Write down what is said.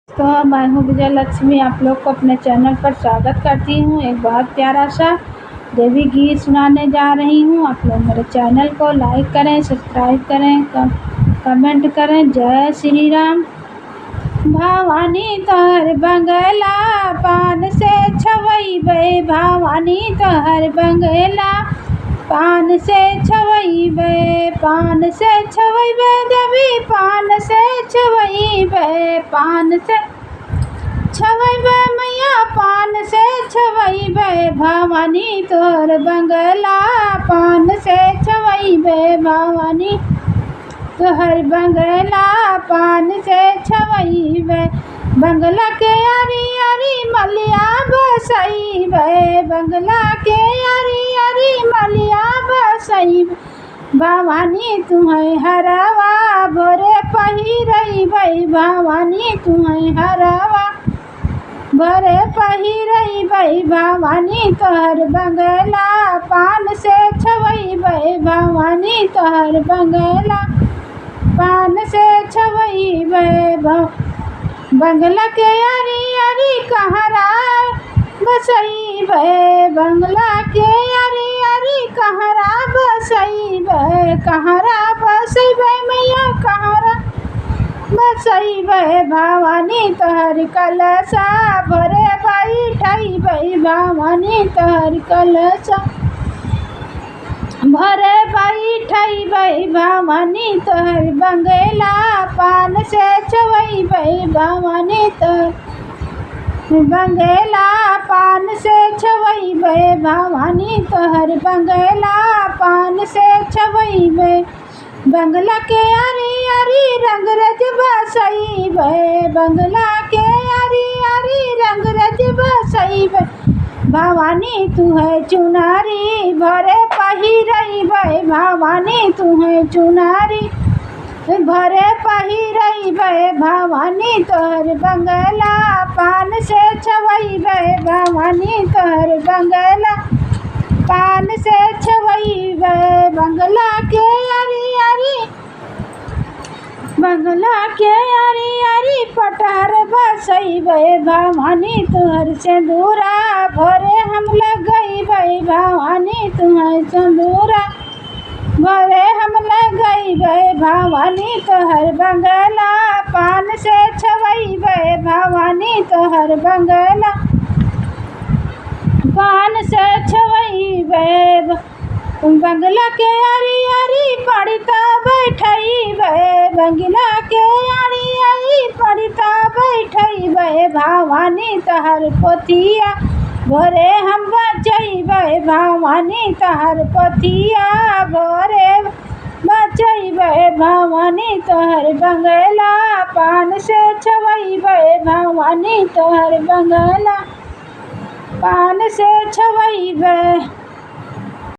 तो मैं हूँ विजय लक्ष्मी, आप लोग को अपने चैनल पर स्वागत करती हूँ। एक बहुत प्यारा सा देवी गीत सुनाने जा रही हूँ। आप लोग मेरे चैनल को लाइक करें, सब्सक्राइब करें, कमेंट करें। जय श्री राम। भवानी तोहर बंगला पान से छवैबे, भवानी तोहर बंगला पान से छवैबे, पान से छवैबे देवी, पान से छवैबे, पान से छवैबे मैया, पान से छवैबे। भवानी तोहर बंगला पान से छवैबे, भवानी तोहर बंगला पान से छवैबे। बंगला के यारी यारी मलिया बसैबे, बंगला के यारी यारी मलिया बसैबे। भवानी तुम्हें हरवा भोरे पहिरैबे, भवानी तुम्हें हरवा भोरे पहिरैबे। भवानी तोहर बंगला पान से छवैबे, भवानी तोहर बंगला पान से छवैबे। बंगला के यारी यारी कहरा बसैबे, बंगला के यारी यारी कहरा बसैबे, कहरा बसैबे मैया, कहरा बसैबे। भवानी तोहर कलशा भरे बैठैबे, भवानी तोहर कलशा भरे बैठैबे। भवानी तोहर बंगला पान से छवैबे, भवानी तोहर बंगला पान से छवैबे, भवानी तोहर बंगला पान से छवैबे। बंगला के यारी यारी रंगरज बसैबे, बंगला के यारी यारी रंगरज बसैबे। भवानी तुहे चुनारी भरे पहिरैबे, भवानी तुहे चुनारी भरे पहिरैबे। भवानी तोहर बंगला पान से छवैबे, भवानी तोहर बंगला पान से छवैबे। बंगला के यारी यारी, बंगला के यारी यारी पटहर बसैबे। भवानी तोहर सिंदूरा भरे हम लगैबे, भवानी तुहे सिंदूरा भरे हम लगैबे। भवानी तोहर बंगला पान से छवैबे, भवानी तोहर बंगला पान से छवैबे। बंगला के यारी यारी पड़िता बैठैबे, बंगला के यारी यारी पड़िता बैठैबे। भवानी तोहर पोथिया भोरे हम बचैबे, भवानी तोहर पोथिया भोरे बचैबे। भवानी तोहर बंगला पान से छवैबे, भवानी तोहर बंगला पान से छवैबे।